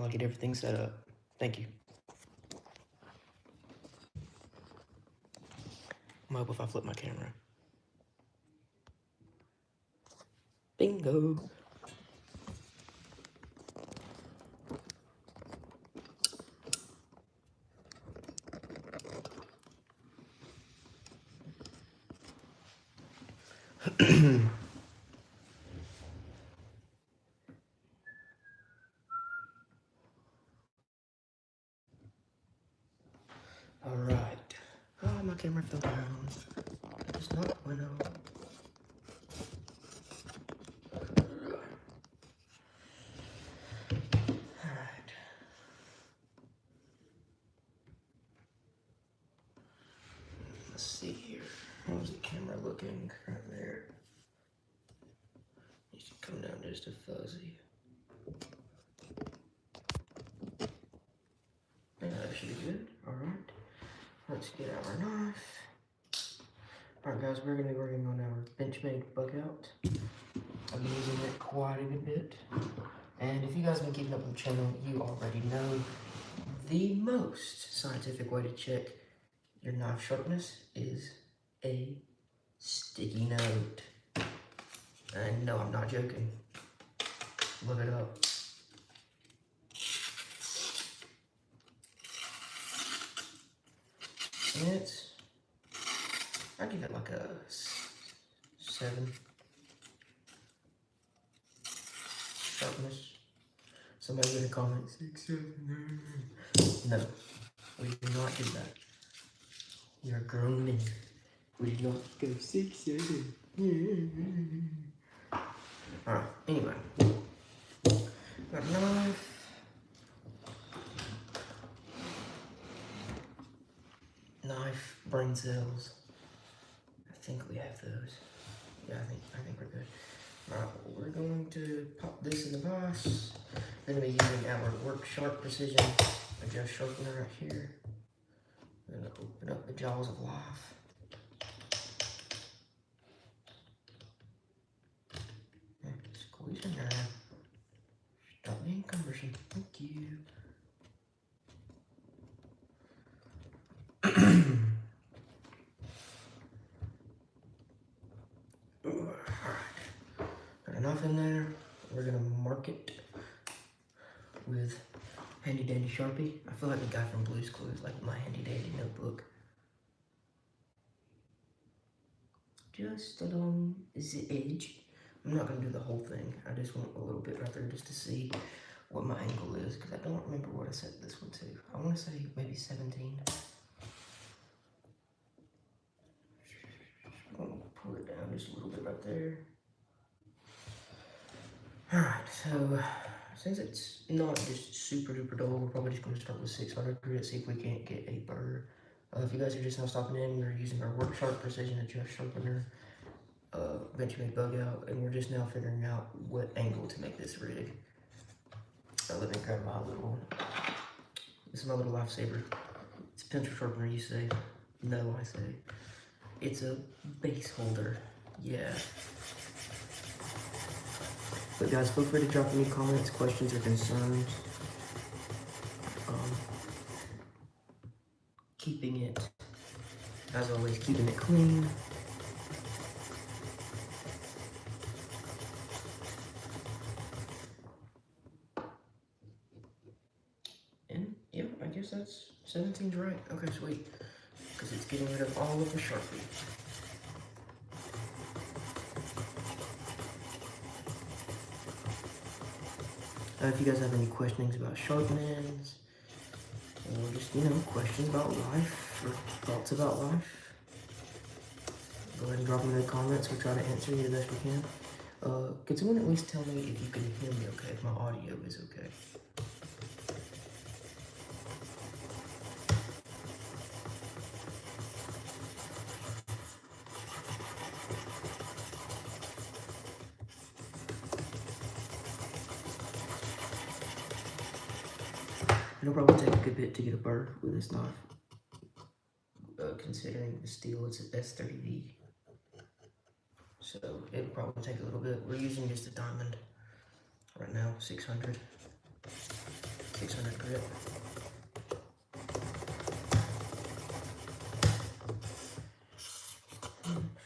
I get everything set up. Thank you. I'm gonna hope if I flip my camera. Bingo. All right. Oh, my camera fell down. It's not bueno. Alright. Let's see here. How's the camera looking right there? Needs to come down just a fuzzy. Yeah, that should be good. Alright. Let's get out our knife. Alright guys, we're gonna be working on our Benchmade bug out. I've been using it quite a good bit. And if you guys have been keeping up with the channel, you already know the most scientific way to check your knife sharpness is a sticky note. And no, I'm not joking. Look it up. And it's, I give it like a 7 sharpness. Somebody in the comments, 6, 7, 8. No, we do not do that. You're a grown man. We do not go 6, 7. Alright, anyway. Got a knife. Knife, brain cells. I think we have those. Yeah, I think we're good. Alright, we're going to pop this in the vise. We're going to be using our Work Sharp Precision Adjust Sharpener right here. We're going to open up the jaws of life. And squeeze in there. Stop being cumbersome. Thank you. Enough in there. We're gonna mark it with handy dandy Sharpie. I feel like the guy from Blue's Clues, like my handy dandy notebook. Just along the edge. I'm not gonna do the whole thing. I just want a little bit right there just to see what my angle is, because I don't remember what I set this one to. I want to say maybe 17. I'm gonna pull it down just a little bit right there. Alright, so since it's not just super duper dull, we're probably just going to start with 600 grit, see if we can't get a burr. If you guys are just now stopping in, we're using our Work Sharp Precision Adjust Sharpener, Benchmade bug out, and we're just now figuring out what angle to make this rig. Let me grab my little one. This is my little lifesaver. It's a pencil sharpener, you say. No, I say. It's a base holder. Yeah. But guys, feel free to drop any comments, questions, or concerns. Keeping it, as always, keeping it clean. And yeah, I guess that's 17's right. Okay, sweet. Because it's getting rid of all of the Sharpie. If you guys have any questions about sharpenings, or just, you know, questions about life, or thoughts about life, go ahead and drop them in the comments. We'll try to answer you the best we can. Could someone at least tell me if you can hear me okay, if my audio is okay? It'll probably take a good bit to get a burr with this knife, considering the steel is an S30V. So it'll probably take a little bit. We're using just a diamond right now, 600. 600 grit.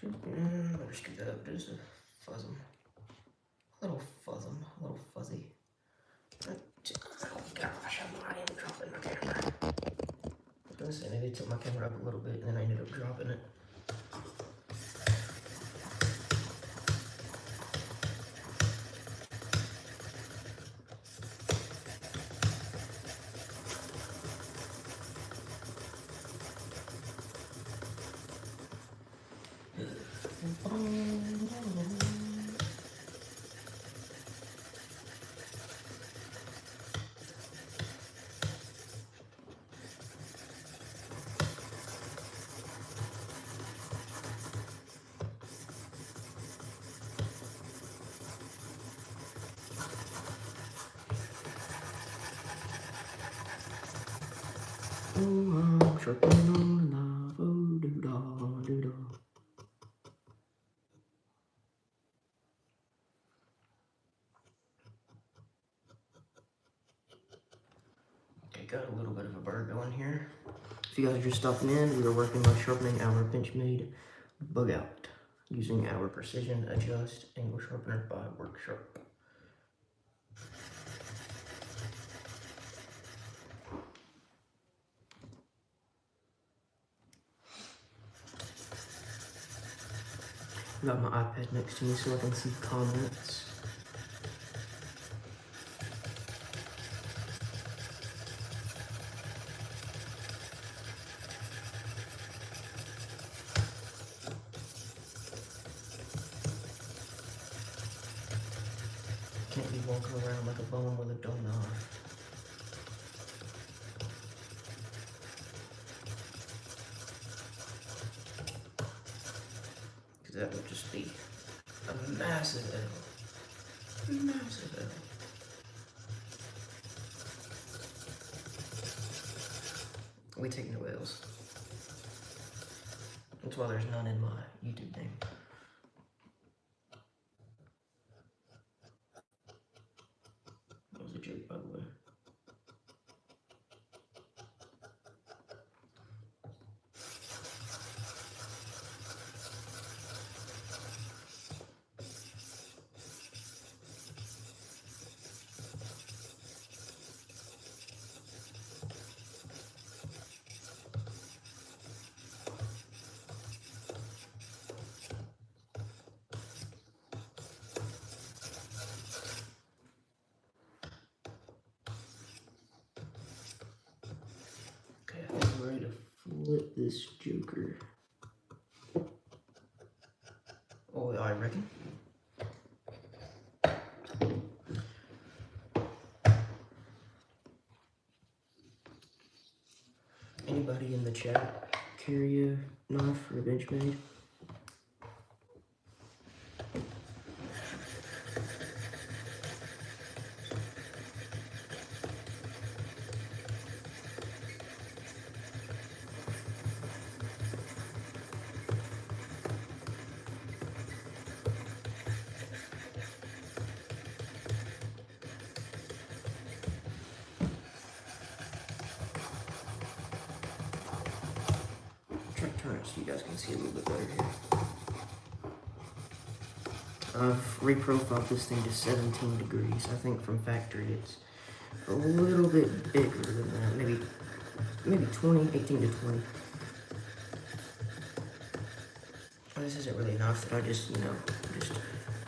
Better scoot that up just a fuzz them. A little fuzz them, a little fuzzy. Oh gosh, I am dropping my camera. I was gonna say maybe tilt my camera up a little bit and then I ended up dropping it. I'm sharpening on the knife, oh doo-dah, doo-dah. Okay, got a little bit of a burr going here. If you guys are just stopping in, we are working on sharpening our Benchmade bug out using our precision adjust angle sharpener by Work Sharp. I got my iPad next to me so I can see comments. Can't be walking around like a bum with a dull knife. Because that would just be a massive L. Massive L. We take no L's. That's why there's none in my YouTube name. That was a joke, by the way. Okay, I think I'm ready to flip this joker. Oh, I reckon. Anybody in the chat carry a knife or a Benchmade? Try to turn it so you guys can see a little bit better here. I've reprofiled this thing to 17 degrees. I think from factory it's a little bit bigger than that. Maybe 20, 18 to 20. This isn't really a knife that I just, just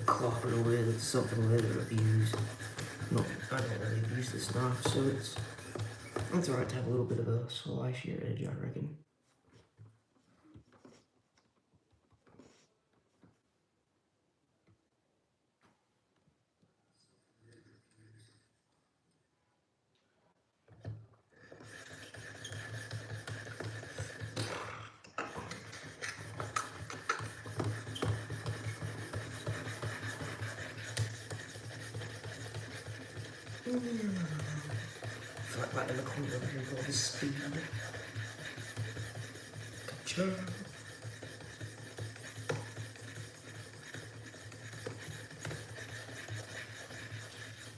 clobber with, something with, or abuse. No, I don't really abuse this knife, so it's alright to have a little bit of a slicier edge, I reckon. I feel like right in the corner over here with all this speed. Gotcha.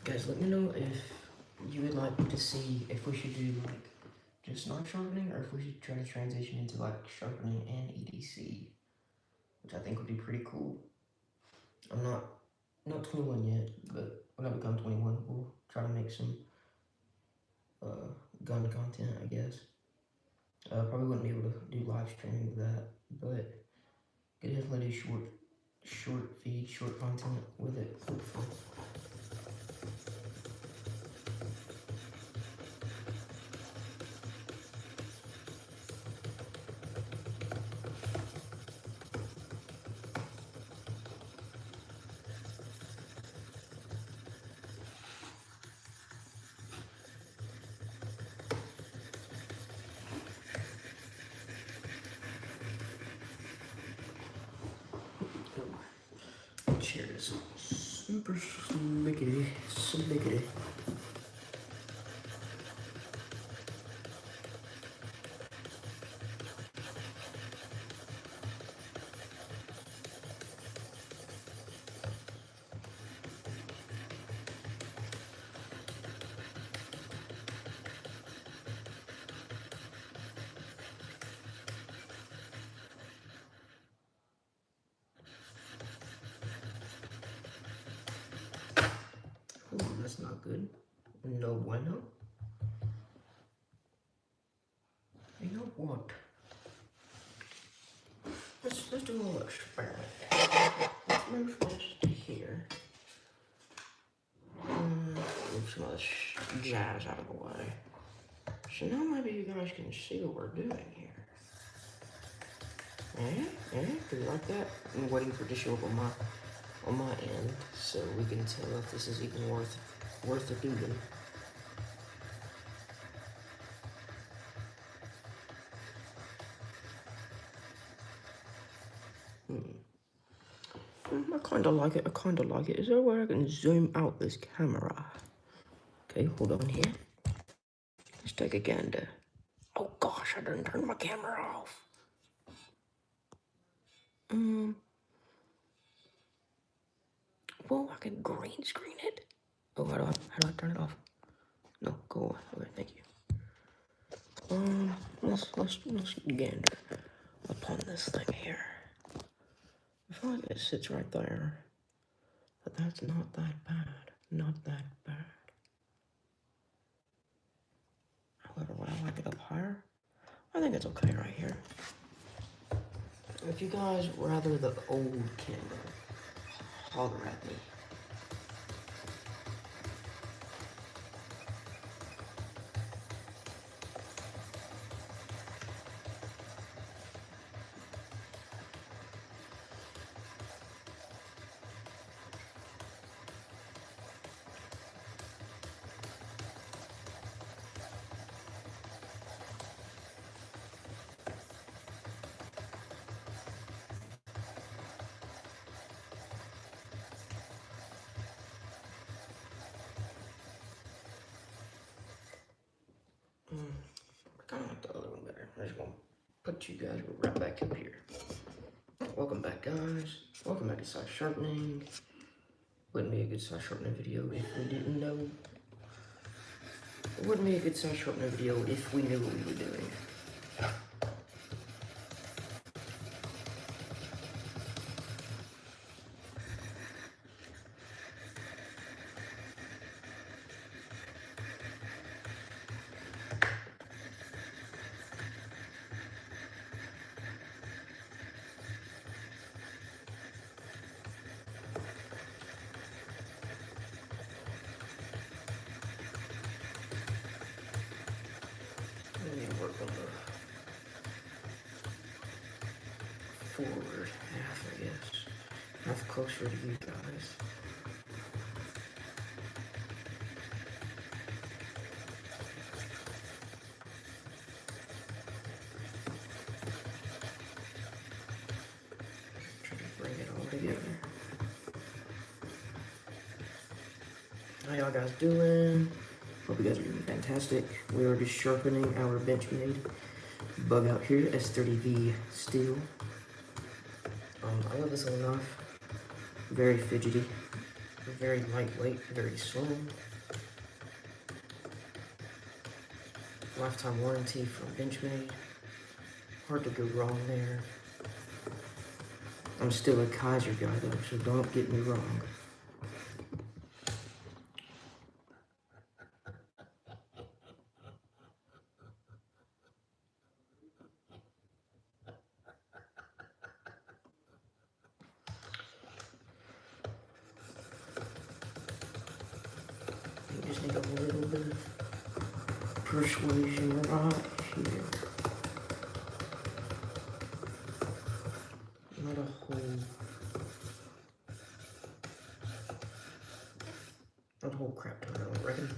Guys, let me know if you would like to see if we should do like just not sharpening, or if we should try to transition into like sharpening and EDC, which I think would be pretty cool. I'm not 21 yet, but when I become 21, we'll try to make some gun content, I guess. Probably wouldn't be able to do live streaming with that, but could definitely do short feed, short content with it, hopefully. Chair is super slickety. Oh, that's not good. No bueno. You know what? Let's do a little experiment. Let's move this to here. Move some of this jazz out of the way. So now maybe you guys can see what we're doing here. Do you like that? I'm waiting for it to show up on my end, so we can tell if this is even worth the doing. I kinda like it. Is there a way I can zoom out this camera? Okay, hold on here. Let's take a gander. Oh gosh, I didn't turn my camera off. Well, I can green screen it. Oh, how do I turn it off? No, go away. Okay, thank you. Let's gander upon this thing here. I feel like it sits right there, but that's not that bad. Not that bad. However, would I like it up higher? I think it's okay right here. If you guys rather the old camera, holler at me. I kind of like the other one better. I'm just gonna put you guys right back up here. Welcome back, guys. Welcome back to size sharpening. Wouldn't be a good size sharpening video if we didn't know. It wouldn't be a good size sharpening video if we knew what we were doing. Work on the forward half, I guess. Half closer to you guys. Try to bring it all together. How y'all guys doing? Hope you guys are doing fantastic. We are just sharpening our Benchmade bug out here, S30V steel. I love this one enough. Very fidgety, very lightweight, very slow. Lifetime warranty from Benchmade. Hard to go wrong there. I'm still a Kaiser guy though, so don't get me wrong. You just need a little bit of persuasion right here. Not a whole crap ton, I don't reckon.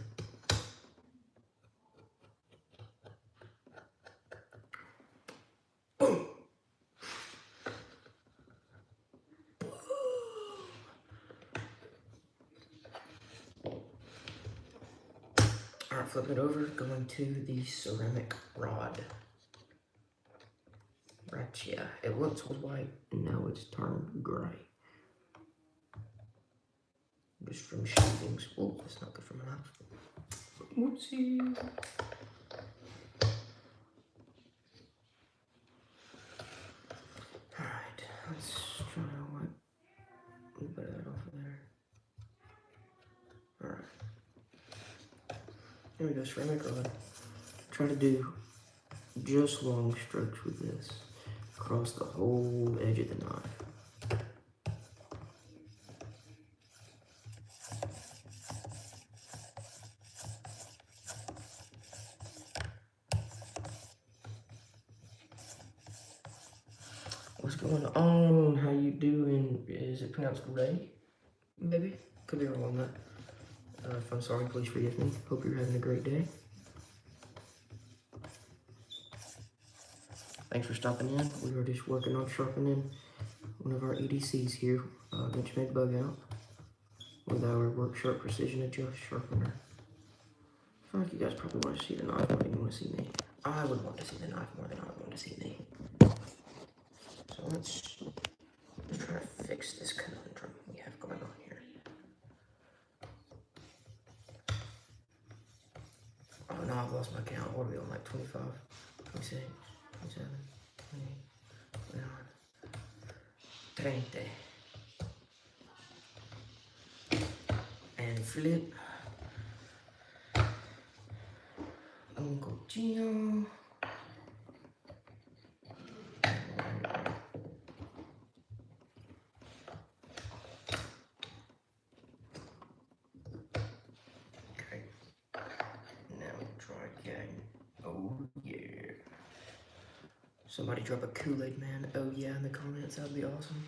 Alright, flip it over, going to the ceramic rod. Right, yeah, it once was white, and now it's turned gray. Just from shavings. Oh, that's not good for my knife. Whoopsie. Alright, let's try to wipe a bit of that off of there. Alright. Here we go, ceramic rod. Try to do just long strokes with this across the whole edge of the knife. What's going on? How you doing? Is it pronounced Ray? Maybe? Could be wrong on that. If I'm sorry, please forgive me. Hope you're having a great day. Thanks for stopping in. We are just working on sharpening one of our EDCs here, Benchmade bug out, with our Work Sharp Precision Adjust Sharpener. I feel like you guys probably want to see the knife more than you want to see me. I would want to see the knife more than I would want to see me. So let's try to fix this conundrum we have going on here. Oh no, I've lost my count. What are we on, like 25, 26, 27, 28, 30. And flip. Uncle Gino. Somebody drop a Kool-Aid man, oh yeah, in the comments, that'd be awesome.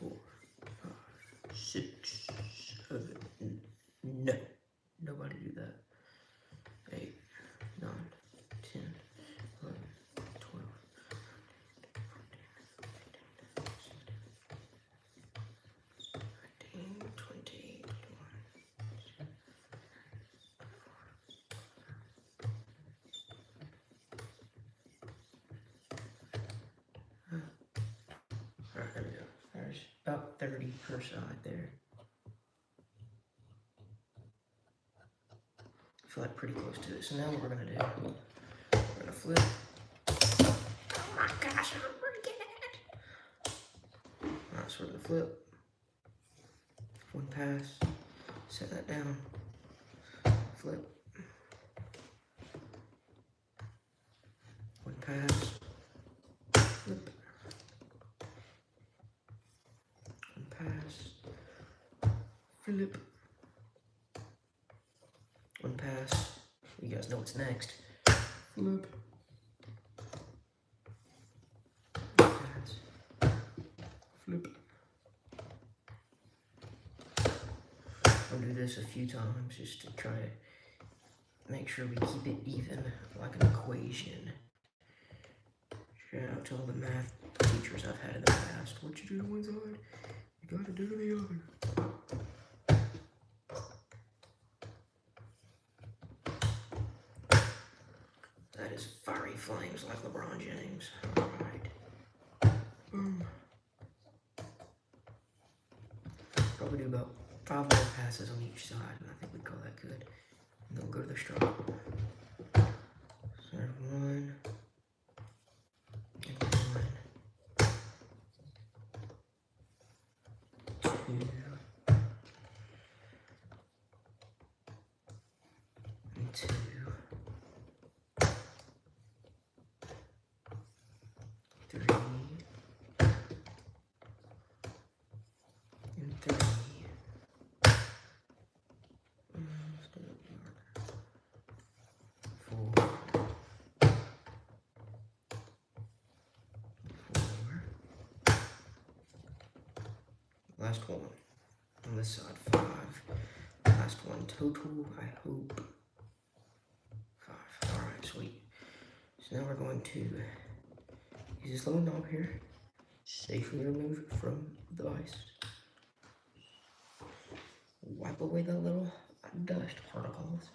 4, 5, 6, 7, no. Nobody do that. 8, 9, 10, 11, 12, 13, 14, 15, 16, 17, 18, 20, 21. Alright, there we go. There's about 30 per side there. I feel like pretty close to it. So now what we're gonna do, we're gonna flip. Oh my gosh, I'm breaking it! Alright, so we're gonna flip. One pass. Set that down. Flip. One pass. Flip. One pass. Flip. One pass. You guys know what's next. Flip. One pass. Flip. I'll do this a few times just to try to make sure we keep it even, like an equation. Shout out to all the math teachers I've had in the past. What you do to one side, you gotta do to the other. That is fiery flames like LeBron James. Alright. Boom. Probably do about 5 more passes on each side, and I think we'd call that good. other straw. So there's one, and one, two, and two, three, and three. Four, last one on this side, 5, last one total, I hope, 5, alright, sweet. So now we're going to use this little knob here, safely remove it from the vise, wipe away the little dust particles.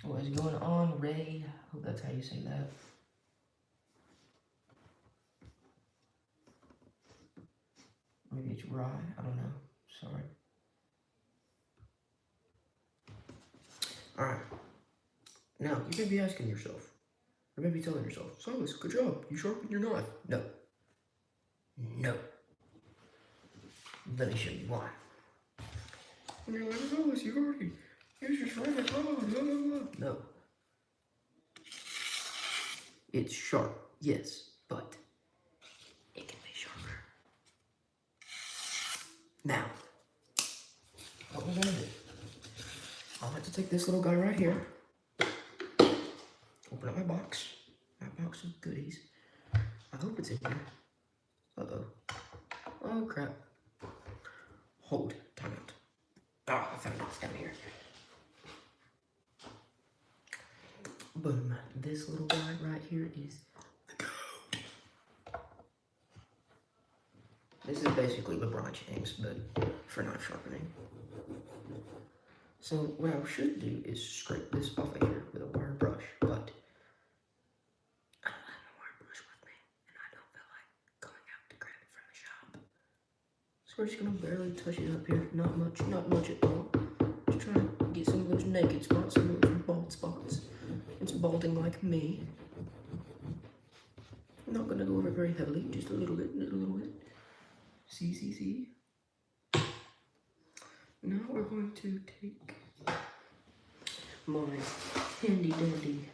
What is going on, Ray? Hope that's how you say that. Maybe it's Rye, I don't know, sorry. Alright, now you may be asking yourself, or maybe telling yourself, Silas, good job, you sharpened your knife. No. No. Let me show you why. And you're like, Silas, you've already used your ceramic, blah, blah, blah, blah. No. It's sharp, yes, but it can be sharper. Now, what we're gonna do, I'll have to take this little guy right here, open up my box of goodies. I hope it's in here. Uh-oh. Oh, crap. Hold, time out. Ah, I found it, it's down here. Boom, this little guy right here is the code. This is basically LeBron James, but for knife sharpening. So what I should do is scrape this off of here with a wire brush, but I don't have a wire brush with me, and I don't feel like going out to grab it from the shop. So we're just gonna barely touch it up here, not much at all. Just trying to get some of those naked spots, some of those bald spots. It's balding like me. I'm not gonna go over it very heavily, just a little bit, See. Now we're going to take my handy dandy.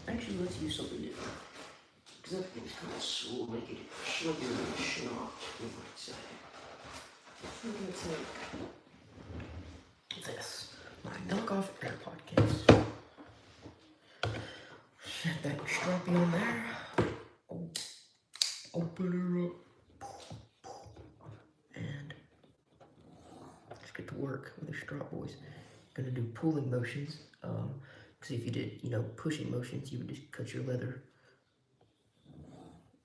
Actually, let's use something different. Because that thing's kind of slow, make it slippery and schnock, we might say. So we're gonna take this, my knockoff AirPod case. Set that strappy in there. Open her up. And let's get to work with the strap, boys. Gonna do pulling motions. Because if you did, pushing motions, you would just cut your leather.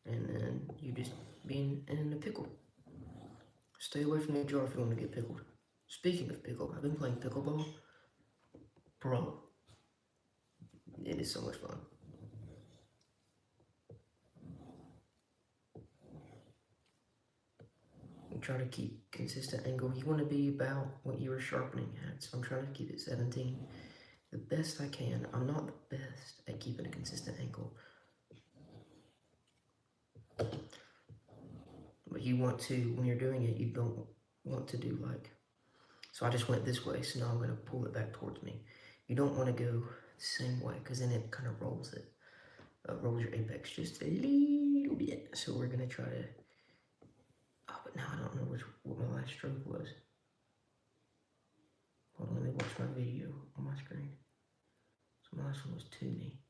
And then you just be in a pickle. Stay away from the jar if you want to get pickled. Speaking of pickle, I've been playing pickleball. Bro, it is so much fun. You try to keep consistent angle. You want to be about what you were sharpening at. So I'm trying to keep it 17 the best I can. I'm not the best at keeping a consistent angle. But you want to, when you're doing it, you don't want to do like, so I just went this way, so now I'm going to pull it back towards me. You don't want to go the same way, because then it kind of rolls it. Rolls your apex just a little bit. So we're going to try to, but now I don't know what my last stroke was. Hold on, let me watch my video on my screen. So my last one was to me.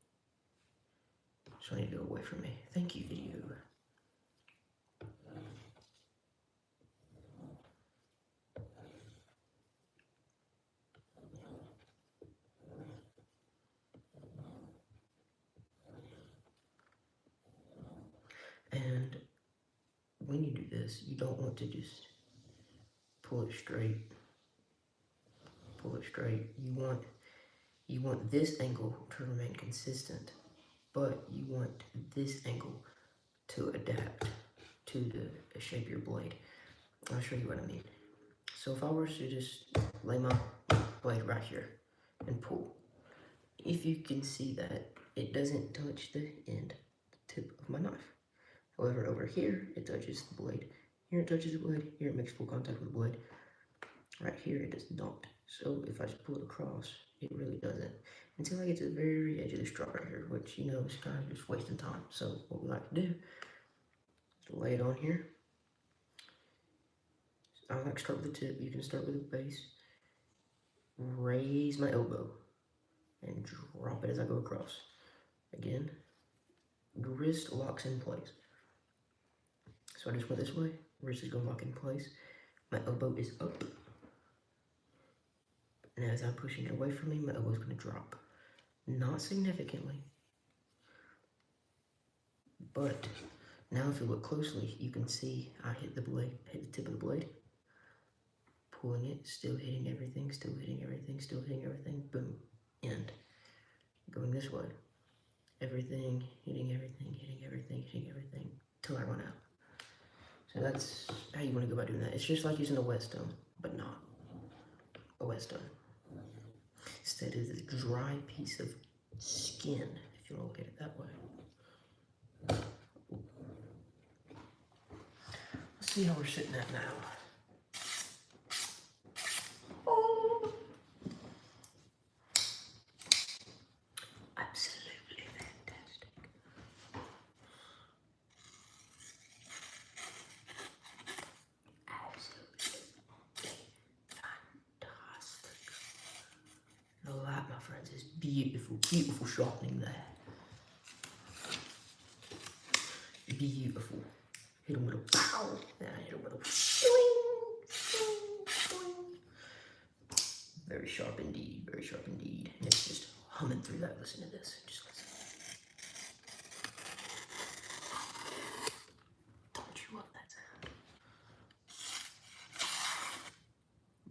So I need to go away from me. Thank you, video. And when you do this, you don't want to just pull it straight. Pull it straight. You want this angle to remain consistent, but you want this angle to adapt to the shape of your blade. I'll show you what I mean. So if I were to just lay my blade right here and pull. If you can see that, it doesn't touch the end, the tip of my knife. However, over here, it touches the blade. Here it touches the blade, here it makes full contact with the blade. Right here, it does not. So if I just pull it across, it really doesn't. Until I get to the very edge of the straw right here, which, you know, is kind of just wasting time. So what we like to do is lay it on here. I like to start with the tip. You can start with the base. Raise my elbow and drop it as I go across. Again, the wrist locks in place. So I just went this way, wrist is going to lock in place. My elbow is up. And as I'm pushing it away from me, my elbow is going to drop. Not significantly. But now if you look closely, you can see I hit the blade, hit the tip of the blade. Pulling it, still hitting everything, still hitting everything, still hitting everything. Boom. End. Going this way. Everything, hitting everything, hitting everything, hitting everything, till I run out. So that's how you want to go about doing that. It's just like using a whetstone, but not a whetstone. Instead, it's a dry piece of skin, if you want to look at it that way. Let's see how we're sitting at now. Oh! Absolutely fantastic. Absolutely fantastic. Now that, my friends, is beautiful, beautiful sharpening there. Beautiful. Hit him with a pow, then I hit him with a swing, swing, swing. Very sharp indeed, very sharp indeed. And it's just humming through that. Listen to this. Just listen. Don't you love that sound?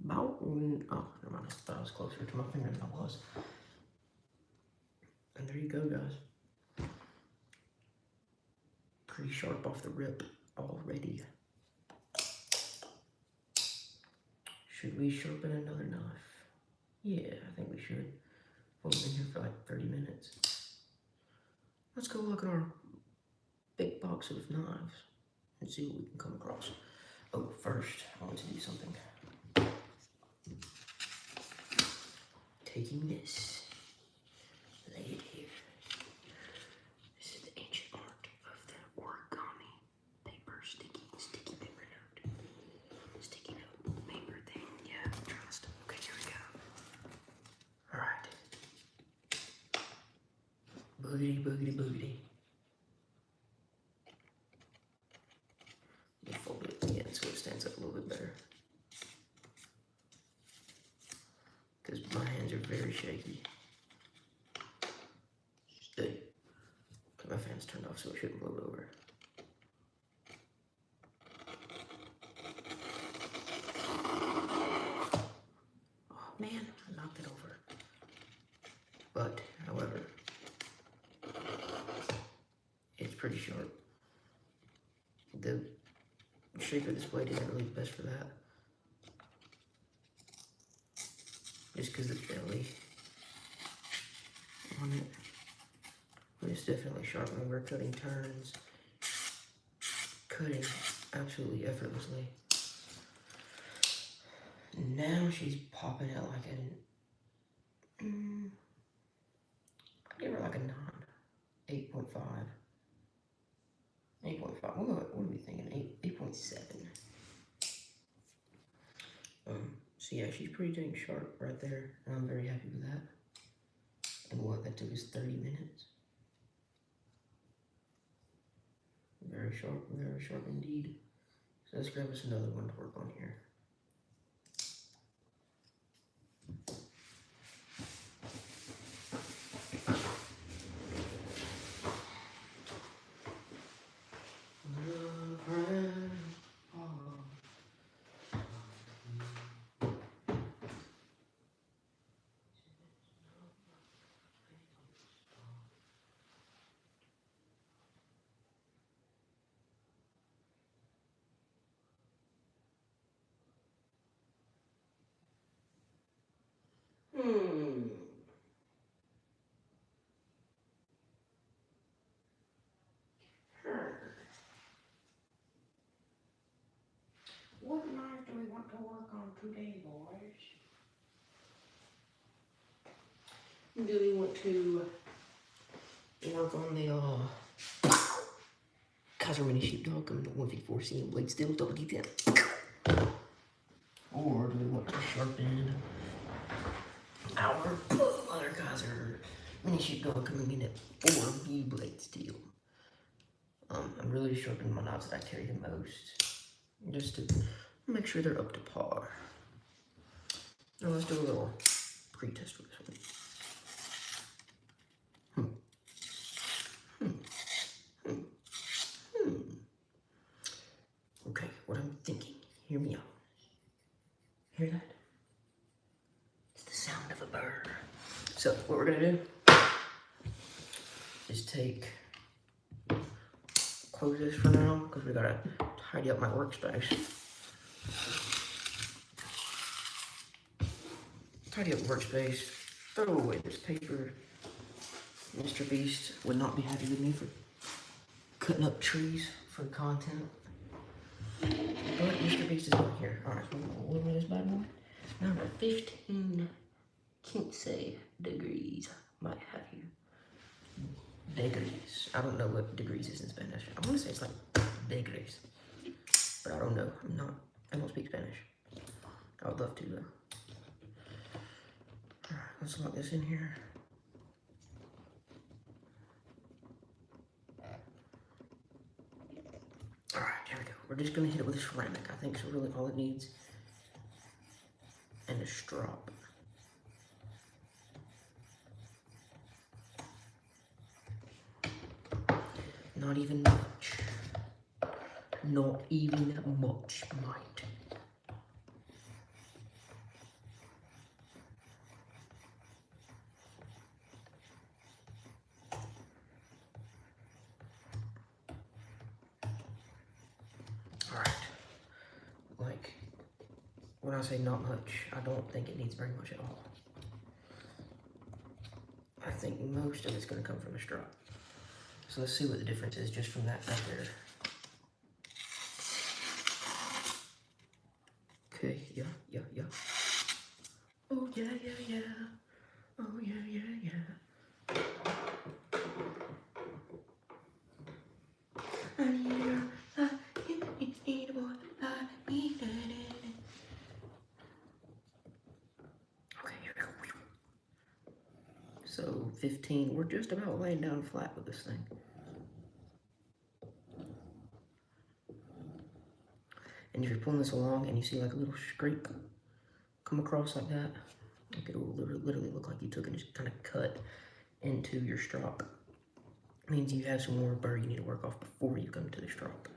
About, oh, never mind. I thought I was closer to my finger than I was. And there you go, guys. Pretty sharp off the rip already. Should we sharpen another knife? Yeah, I think we should. We've been here for like 30 minutes. Let's go look at our big box of knives and see what we can come across. Oh, first, I want to do something. Taking this, lay it here. This is the ancient art of the origami paper, sticky paper note. Sticky note paper thing, yeah, trust. Okay, here we go. Alright. Boogity, boogity, boogity. Let me fold it again so it stands up a little bit better. Because my hands are very shaky. Stay. My fan's turned off so it shouldn't blow over. Oh man, I knocked it over. But, however, it's pretty sharp. The shape of this blade isn't really the best for that. Just because the belly on it. But it's definitely sharp when we're cutting turns. Cutting absolutely effortlessly. Now she's popping out like an, I'd give her like a 9, 8.5. 8.5, what are we thinking, 8.7. So yeah, she's pretty dang sharp right there, and I'm very happy with that. And what, that took us 30 minutes. Very sharp indeed. So let's grab us another one to work on here. do we want to work on today, boys? Do we want to work on the Kaiser Mini Sheepdog and the 154 CM blade steel double detail? Or do we want to sharpen our other Kaiser Mini Sheepdog coming in at 4V blade steel? I'm really sharpening my knives that I carry the most, just to make sure they're up to par. Now let's do a little pre-test with this one. Okay, what I'm thinking, hear me out. Hear that? It's the sound of a bird. So what we're gonna do is close this for now, because we gotta tidy up my workspace. Tidy up workspace, throw away this paper. Mr. Beast would not be happy with me for cutting up trees for content. But Mr. Beast is not here. Alright, what was this bad boy? Number 15. Can't say degrees. Might have you. Degrees. I don't know what degrees is in Spanish. I want to say it's like degrees. But I don't know. I don't speak Spanish. I would love to though. Alright, let's lock this in here. Alright, here we go. We're just gonna hit it with a ceramic. I think so really all it needs. And a strop. Not even much. Not even much, mate. Alright. Like, when I say not much, I don't think it needs very much at all. I think most of it's going to come from a strop. So let's see what the difference is just from that right there. Okay, yeah. Oh, yeah. Oh, yeah. I need a boy, I need it. Okay, here we go. So 15, we're just about laying down flat with this thing. And if you're pulling this along and you see like a little scrape come across like that, like it'll literally look like you took and just kind of cut into your strop. It means you have some more burr you need to work off before you come to the strop.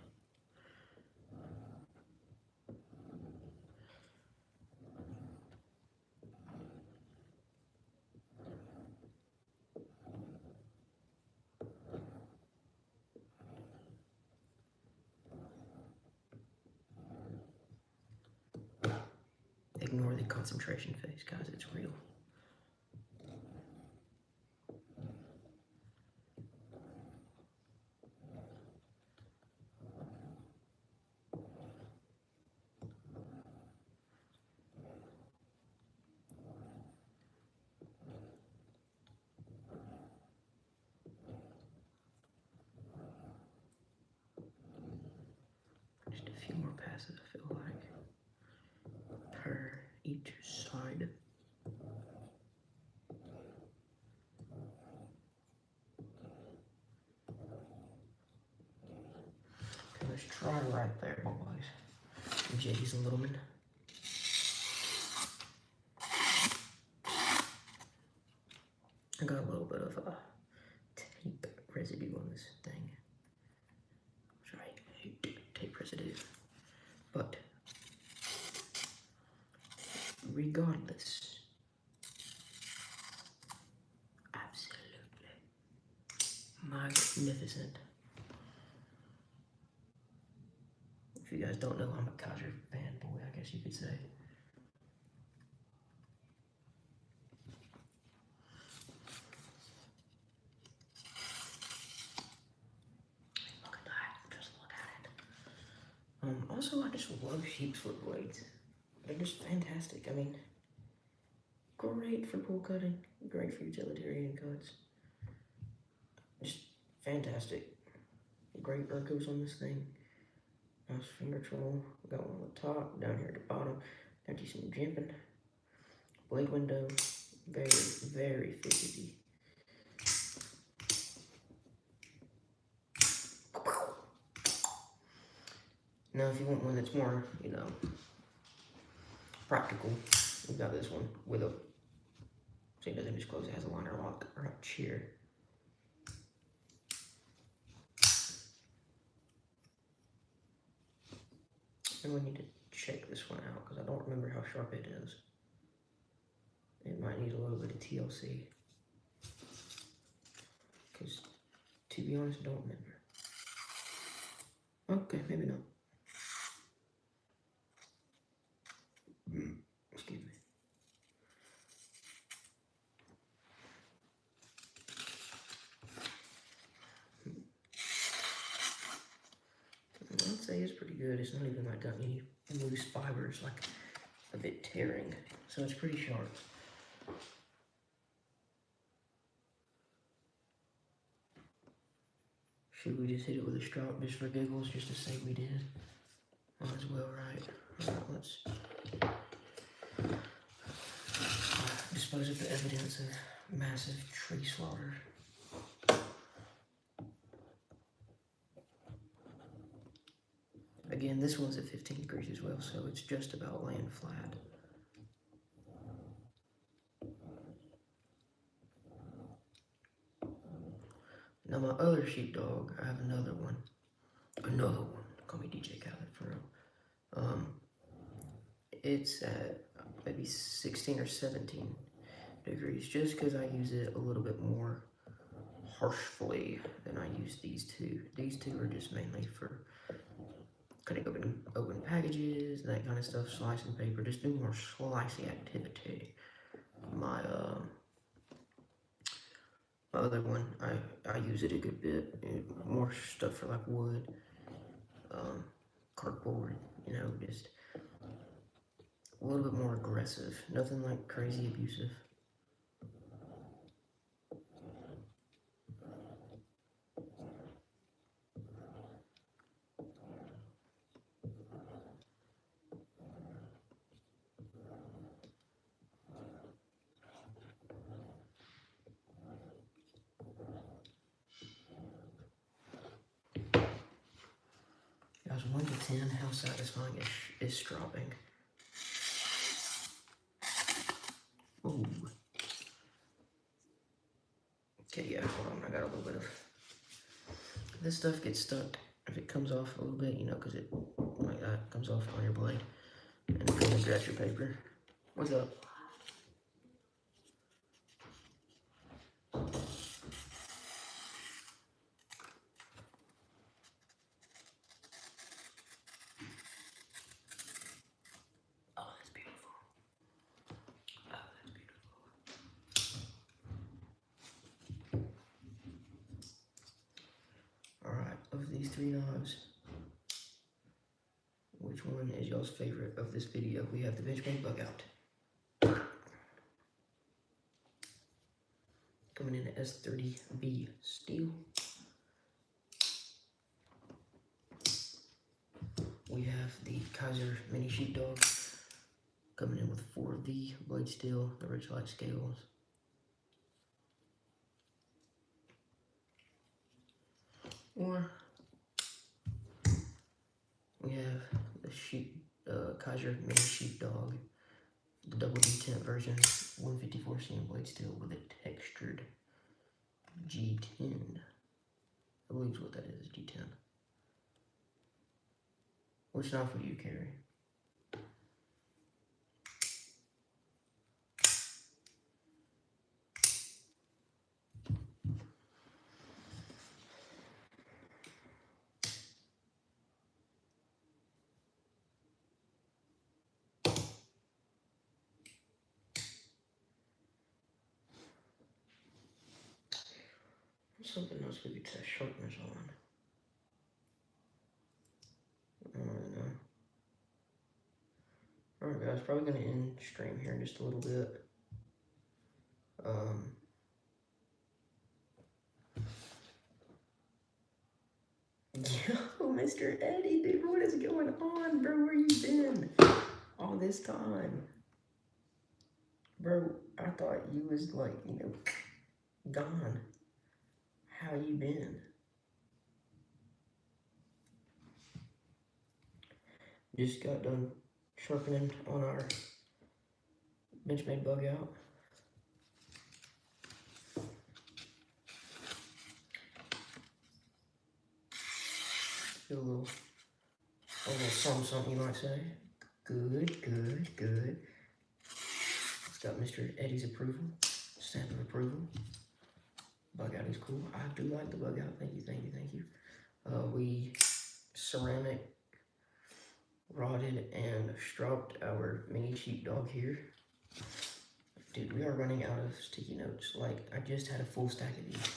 Ignore the concentration phase, guys, it's real. Just a few more passes, I feel like, per each side. Okay, let's try right there, boys. Jay's and Littleman. I got a little bit of tape residue on this thing. Sorry, I hate tape residue. But regardless, absolutely magnificent. If you guys don't know, I'm a Kaiser fanboy, I guess you could say. Also, I just love sheep's foot blades. They're just fantastic. I mean, great for pool cutting, great for utilitarian cuts. Just fantastic. Great Urcos on this thing. Nice finger troll. Got one on the top, down here at the bottom. Got you some jimping. Blade window. Very, very fidgety. Now, if you want one that's more, you know, practical, we've got this one with a, so it doesn't just close, it has a liner lock or a chair. And we need to check this one out because I don't remember how sharp it is. It might need a little bit of TLC. Because, to be honest, I don't remember. Okay, maybe not. Excuse me. I'd say it's pretty good. It's not even like got any loose fibers, like a bit tearing. So it's pretty sharp. Should we just hit it with a strop just for giggles, just to say we did? Might as well, right? Alright, let's dispose of the evidence of massive tree slaughter. Again, this one's at 15 degrees as well, so it's just about laying flat. Now my other sheepdog, I have another one. Call me DJ Khaled for real. It's at maybe 16 or 17 degrees, just because I use it a little bit more harshly than I use these two. These two are just mainly for cutting open packages, that kind of stuff, slicing paper, just doing more slicey activity. My other one, I use it a good bit. More stuff for like wood, cardboard, you know, just a little bit more aggressive. Nothing like crazy abusive. Guys, 1 to 10, how satisfying is stropping? Ooh. Okay, yeah, hold on, I got a little bit of... This stuff gets stuck if it comes off a little bit, you know, because it, like that, comes off on your blade. And it comes and grabs your paper. What's up? Of these 3 knives, which one is y'all's favorite of this video? We have the Benchmade bug out. Coming in at S30B steel. We have the Kaiser Mini Sheepdog coming in with 4V blade steel, the Ridgelight scales. Or we have the Kaiser Mini Sheepdog, the double D10 version, 154 cm blade steel with a textured G10. I believe what that is, G10. Which knife would you carry? Something else we could test sharpness on. I don't know. Alright guys, probably gonna end stream here in just a little bit. Yo, Mr. Eddie, dude, what is going on, bro? Where you been all this time? Bro, I thought you was like, you know, gone. How you been? Just got done sharpening on our Benchmade bug out. Do a little something you might say. Good, good, good. It's got Mr. Eddie's approval, stamp of approval. Bug out is cool. I do like the bug out. Thank you, thank you, thank you. We ceramic rotted and stropped our mini sheepdog here. Dude, we are running out of sticky notes. Like, I just had a full stack of these.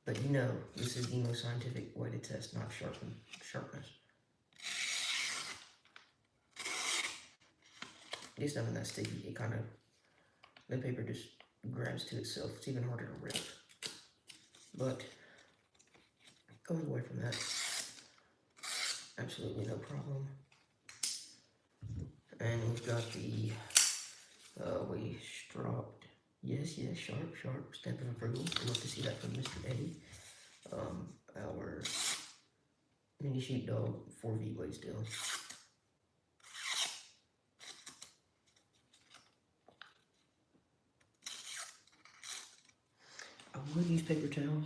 But you know, this is the most scientific way to test, not sharpness. It's not that sticky. It kind of, the paper just grabs to itself. It's even harder to rip. But going away from that, absolutely no problem. And we've got the, we stropped, yes, sharp, stamp of approval. I'd love to see that from Mr. Eddie. Our mini sheepdog 4V blade steel. I would use paper towels,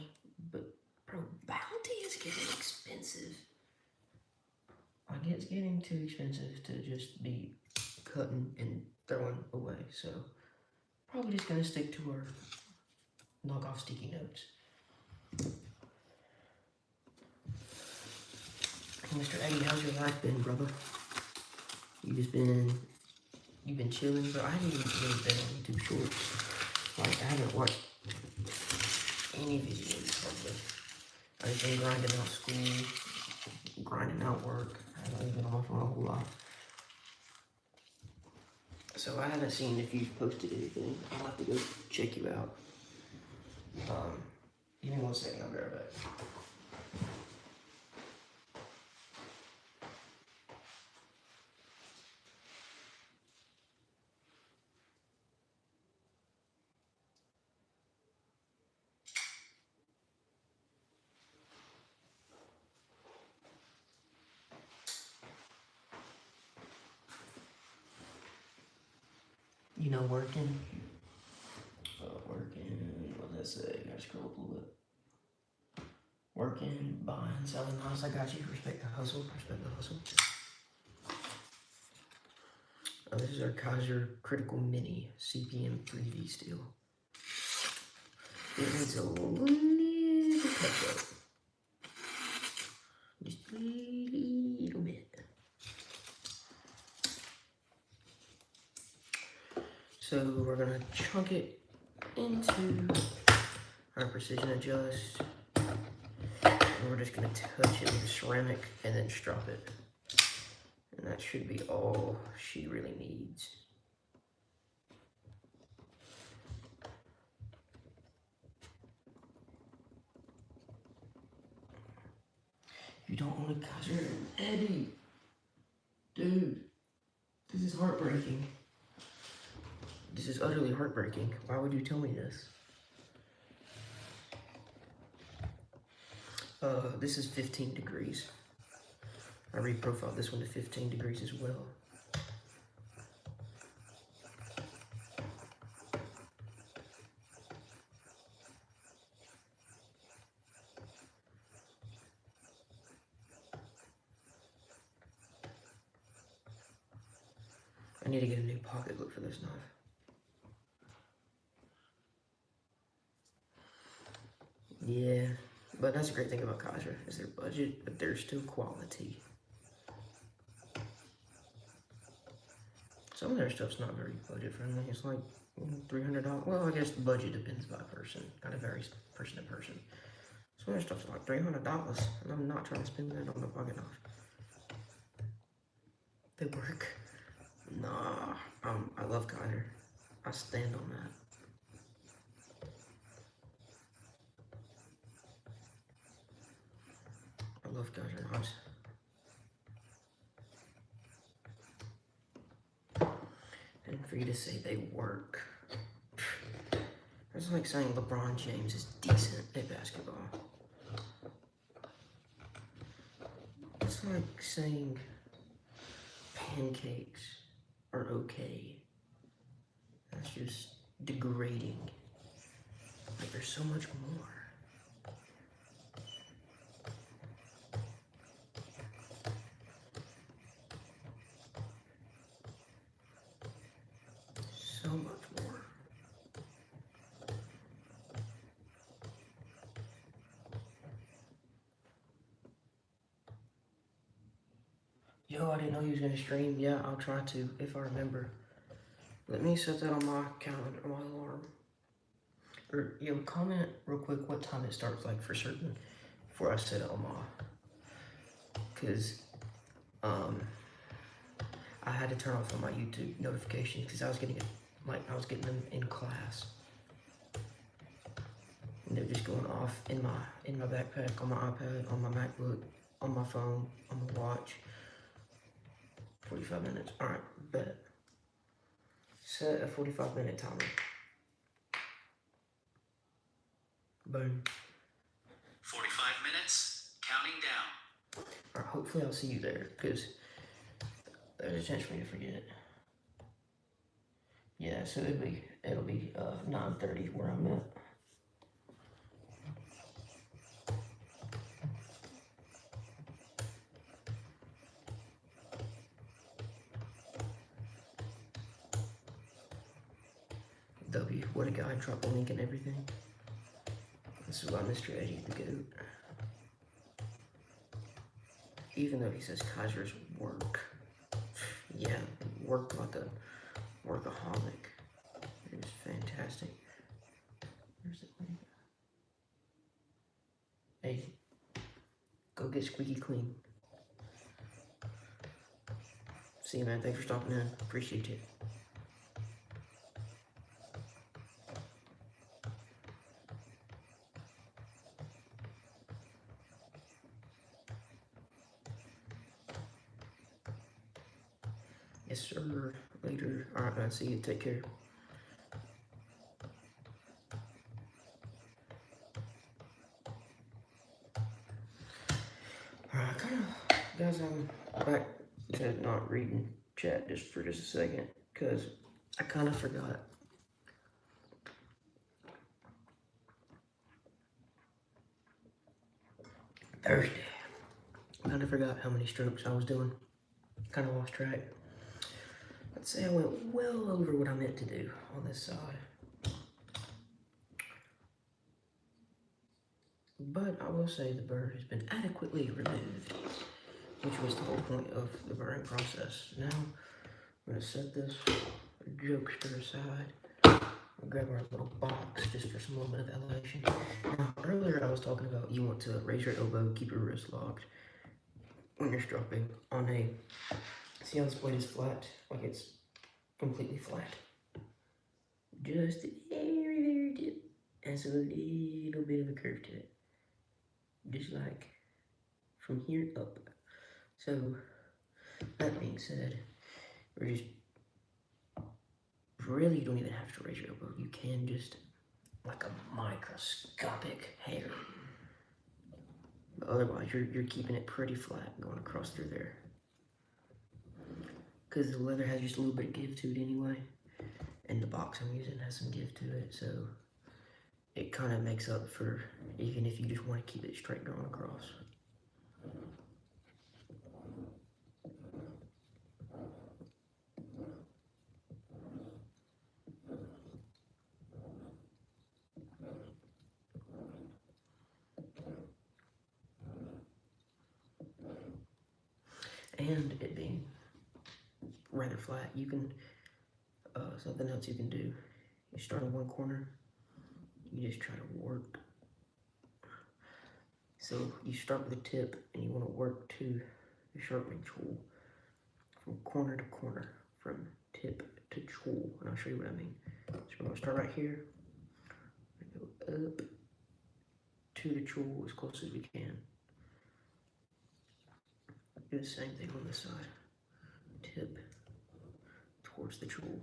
but bro, Bounty is getting expensive. Like, it's getting too expensive to just be cutting and throwing away. So probably just gonna stick to our knockoff sticky notes. Mr. Eddie, how's your life been, brother? You've been chilling, bro. I haven't even really been on YouTube Shorts. Like, I haven't watched any videos hardly. I've just been grinding out school, grinding out work. I haven't been on my phone a whole lot. So I haven't seen if you've posted anything. I'll have to go check you out. Give me 1 second, I'll be right back. You know, working, what did I say? I gotta scroll up a little bit. Working, buying, selling house. I got you. Respect the hustle. Respect the hustle. This is our Kaiser Critical Mini CPM 3V steel. It needs a little touch up. Just a little bit. So we're gonna chunk it into our precision adjust. And we're just gonna touch it with the ceramic and then strop it. And that should be all she really needs. You don't want to Kaiser Eddie. Dude, this is heartbreaking. This is utterly heartbreaking. Why would you tell me this? This is 15 degrees. I reprofiled this one to 15 degrees as well. I need to get a new pocket look for this knife. Yeah, but that's a great thing about Kaiser, is their budget, but they're still quality. Some of their stuff's not very budget friendly. It's like $300. Well, I guess the budget depends by person. Kind of varies person to person. Some of their stuff's like $300, and I'm not trying to spend that on a pocket knife. They work. Nah, I love Kaiser. I stand on that. I love Kaiser knives. And for you to say they work, it's like saying LeBron James is decent at basketball. It's like saying pancakes are okay. That's just degrading. Like there's so much more. So much more. Yo, I didn't know he was gonna stream. Yeah, I'll try to if I remember. Let me set that on my calendar, on my alarm. Or yo, comment real quick what time it starts, like for certain, before I set it on my. Cause I had to turn off all my YouTube notifications because I was getting them in class. And they're just going off in my backpack, on my iPad, on my MacBook, on my phone, on my watch. 45 minutes. Alright, bet. Set a 45-minute timer. Boom. 45 minutes, counting down. Alright, hopefully I'll see you there, because there's a chance for me to forget. Yeah, so it'll be 9:30 where I'm at. W, what a guy, drop the link and everything. This is why Mr. Eddie the GOAT. Even though he says Kaiser's work. Yeah, work like a workaholic. It is fantastic. Where's the link? Hey, go get squeaky clean. See you, man. Thanks for stopping in. Appreciate it. Yes, sir. Later. Alright, man. See you. Take care. Alright, guys, I'm back to not reading chat just for just a second, because I kind of forgot. Thursday. I kind of forgot how many strokes I was doing. Kind of lost track. I'd say I went well over what I meant to do on this side. But I will say the burr has been adequately removed, which was the whole point of the burring process. Now, I'm going to set this jokester aside. I'll grab our little box just for some little bit of elevation. Now, earlier I was talking about you want to raise your elbow, keep your wrist locked when you're stropping on a, see how this blade is flat? Like it's completely flat. Just a very tip. Has a little bit of a curve to it. Just like from here up. So, that being said, we're just, really you don't even have to raise your elbow. You can just, like a microscopic hair. But otherwise, you're keeping it pretty flat going across through there. Because the leather has just a little bit of give to it anyway. And the box I'm using has some give to it, so it kind of makes up for even if you just want to keep it straight going across. And it being rather flat, you can, something else you can do, you start in one corner, you just try to work. So you start with a tip and you want to work to the sharpening tool from corner to corner from tip to tool, and I'll show you what I mean. So we're gonna start right here, go up to the tool as close as we can. Do the same thing on this side, tip towards the tool.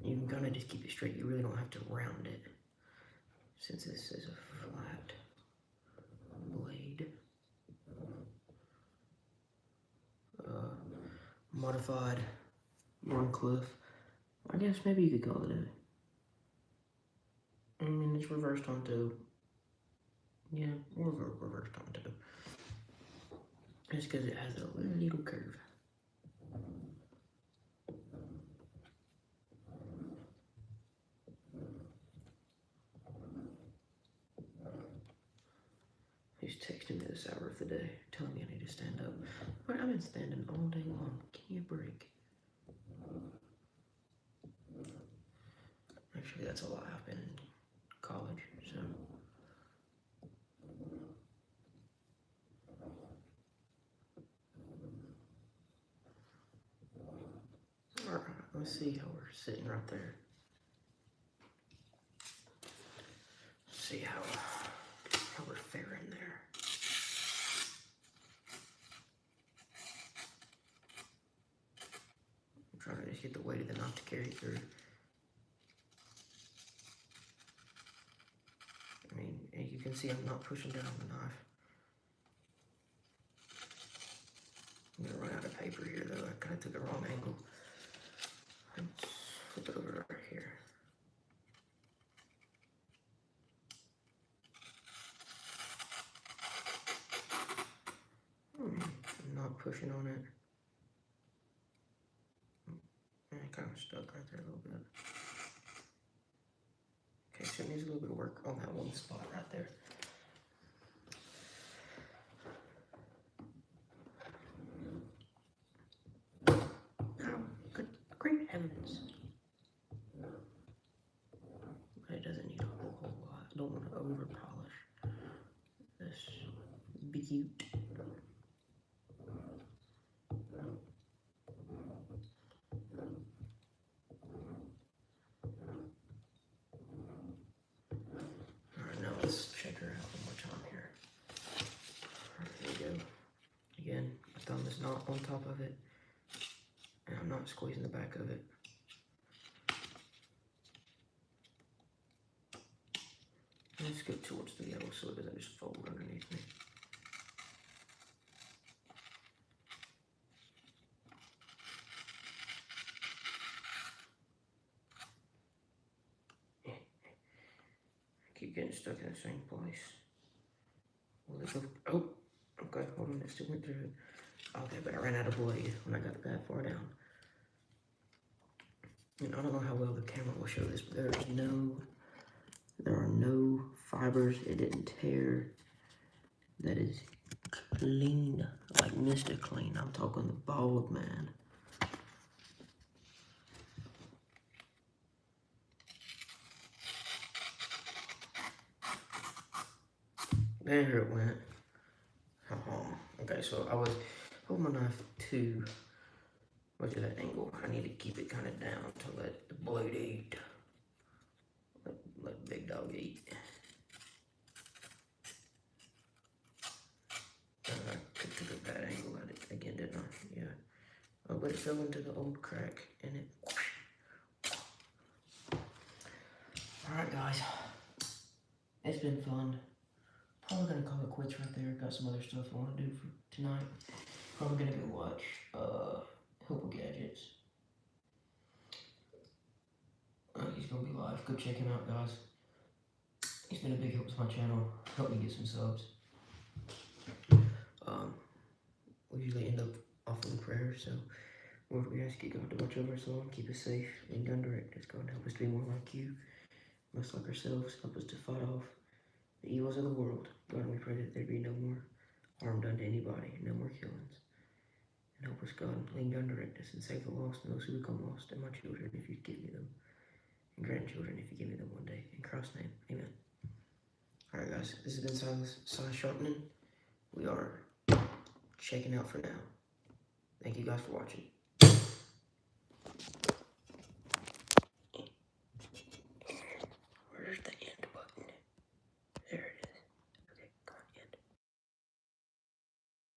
You can kind of just keep it straight. You really don't have to round it, since this is a flat blade. Modified Warncliffe. I guess maybe you could call it a. I mean, it's reversed onto. Yeah, reversed onto. Just because it has a little curve. He's texting me this hour of the day, telling me I need to stand up. But I've been standing all day long. Give me a break. Actually, that's a lie. I've been in college, so. Alright, let's see how we're sitting right there. See how we're faring there. I'm trying to just get the weight of the knife to carry through. I mean, as you can see, I'm not pushing down on the knife. I'm gonna run out of paper here though. I kind of took the wrong angle. Let's flip it over right here. I'm not pushing on it. It kind of stuck right there a little bit. Okay, so it needs a little bit of work on that one spot right there. Oh, good, great heavens. But it doesn't need a whole lot. I don't want to over polish this beaut. Alright, now let's check her out one more time here. Alright, here we go. Again, my thumb is not on top of it, and I'm not squeezing the back of it. Let's go towards the yellow so it doesn't just fold underneath me. I keep getting stuck in the same place. Will it go? Oh, okay, hold on, it still went through it. Okay, but I ran out of blade when I got that far down. And I don't know how well the camera will show this, but there are no fibers. It didn't tear. That is clean, like Mr. Clean. I'm talking the bald man. There it went. Okay, so I was holding my knife to much of that angle. I need to keep it kind of down to let the blade eat. Let big dog eat. I took a bad angle at it again, didn't I? Yeah. Oh, but it fell into the old crack and it. Alright, guys. It's been fun. Probably gonna call it quits right there. Got some other stuff I want to do for tonight. Probably gonna go watch Helpful Gadgets. He's gonna be live. Go check him out, guys. He's been a big help to my channel. Helped me get some subs. We usually end up offering prayers, so we ask you God to watch over us all and keep us safe and gun direct us. God, help us to be more like you, less like ourselves. Help us to fight off the evils of the world. God, we pray that there be no more harm done to anybody, no more killings. And help us, God, lean gun direct us and save the lost and those who become lost, and my children, if you give me them, and grandchildren, if you give me them one day. In Christ's name, amen. Alright, guys. guys, this has been Silas Sharpening. We are checking out for now. Thank you guys for watching.